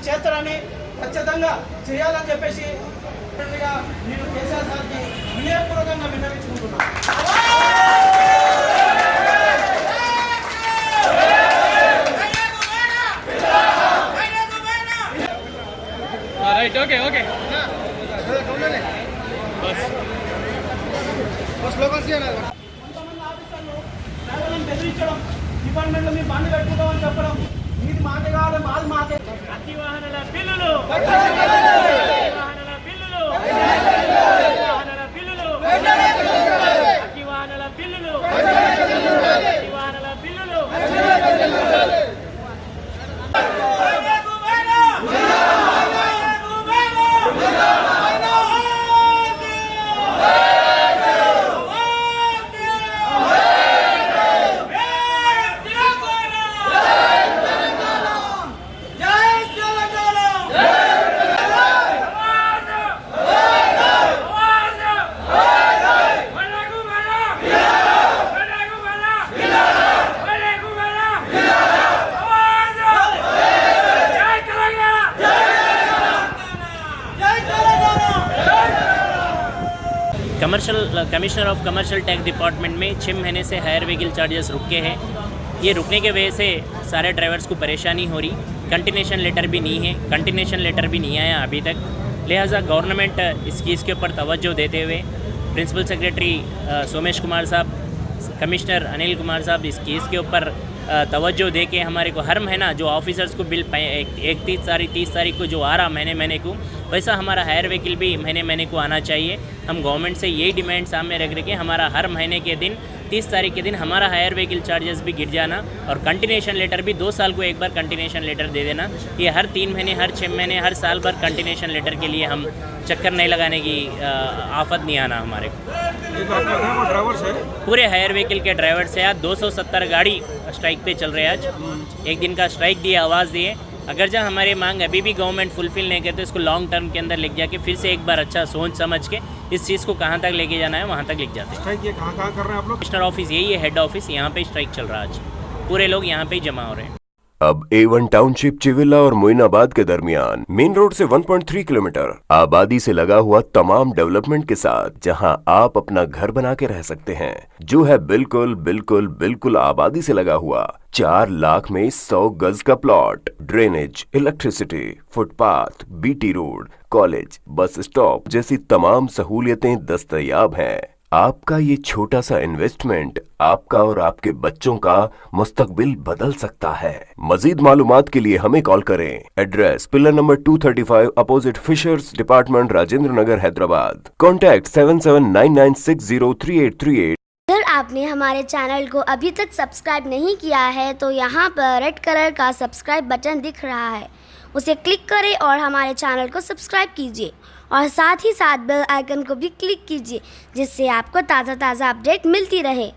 చేస్తారని ఖచ్చితంగా చేయాలని చెప్పేసి నేను కేసీఆర్ సార్కి వినయపూర్వకంగా విన్నవించుకుంటున్నాను. రైట్ ఓకే ఓకే కొంతమంది ఆఫీసర్లు కేవలం బెదిరించడం, డిపార్ట్మెంట్లో మీ బండి పెట్టుకుంటామని చెప్పడం, మీది మాకే కావాలి మాది మాకే. అతి వాహనాల బిల్లులు వాహనాల బిల్లులు వాహనాల బిల్లులు అతి వాహనాల బిల్లులు అతి వాహనాల బిల్లులు commissioner of commercial tax department में 6 महीने से हायर व्हीकल चार्जेस रुके हैं। ये रुकने के वजह से सारे ड्राइवर्स को परेशानी हो रही। कंटिन्यूशन लेटर भी नहीं है, कंटिन्यूशन लेटर भी नहीं आया अभी तक। लिहाजा गवर्नमेंट इस चीज़ के ऊपर तवज्जो देते हुए प्रिंसिपल सेक्रेटरी सोमेश कुमार साहब, कमिश्नर अनिल कुमार साहब इस केस के ऊपर तवज्जो दे के हमारे को हर महीना जो ऑफिसर्स को बिल 30 तारीख को जो आ रहा महीने को, वैसा हमारा हायर व्हीकल भी महीने को आना चाहिए। हम गवर्नमेंट से यही डिमांड सामने रख रहे कि हमारा हर महीने के दिन 30 तारीख के दिन हमारा हायर व्हीकल चार्जेस भी गिर जाना और कंटिन्यूशन लेटर भी 2 साल को एक बार कंटिन्यूशन लेटर दे देना। ये हर 3 महीने, हर 6 महीने, हर साल भर कंटिन्यूशन लेटर के लिए हम चक्कर नहीं लगाने की आफत नहीं आना हमारे को। ड्राइवर्स है पूरे हायर व्हीकल के ड्राइवर्स है। आज 270 गाड़ी स्ट्राइक पे चल रहे हैं। आज एक दिन का स्ट्राइक दिए, आवाज़ दिए। अगर जब हमारी मांग अभी भी गवर्नमेंट फुलफिल नहीं करते, इसको लॉन्ग टर्म के अंदर लेके जाके फिर से एक बार अच्छा सोच समझ के इस चीज़ को कहाँ तक लेके जाना है वहाँ तक लेके जाते हैं। स्ट्राइक ये कहाँ कर रहे हैं आप लोग? कमिश्नर ऑफिस यही है, हेड ऑफिस, यहाँ पे स्ट्राइक चल रहा है आज। पूरे लोग यहाँ पे ही जमा हो रहे हैं। अब A1 टाउनशिप चिविला और मोइनाबाद के दरमियान मेन रोड से 1.3 किलोमीटर आबादी से लगा हुआ तमाम डेवलपमेंट के साथ जहां आप अपना घर बना के रह सकते हैं, जो है बिल्कुल आबादी से लगा हुआ। 4 लाख में 100 गज का plot, drainage, electricity, footpath, BT road, college, bus stop जैसी तमाम सहूलियतें दस्तयाब हैं। आपका ये छोटा सा इन्वेस्टमेंट आपका और आपके बच्चों का मुस्तकबिल बदल सकता है। मजीद मालूमात के लिए हमें कॉल करें। Address pillar number 235 opposite fisheries department, Rajendra Nagar, Hyderabad. Contact 7799603838। अगर आपने हमारे चैनल को अभी तक सब्सक्राइब नहीं किया है तो यहाँ पर रेड कलर का सब्सक्राइब बटन दिख रहा है, उसे क्लिक करें और हमारे चैनल को सब्सक्राइब कीजिए और साथ ही साथ बेल आइकन को भी क्लिक कीजिए, जिससे आपको ताज़ा अपडेट मिलती रहे।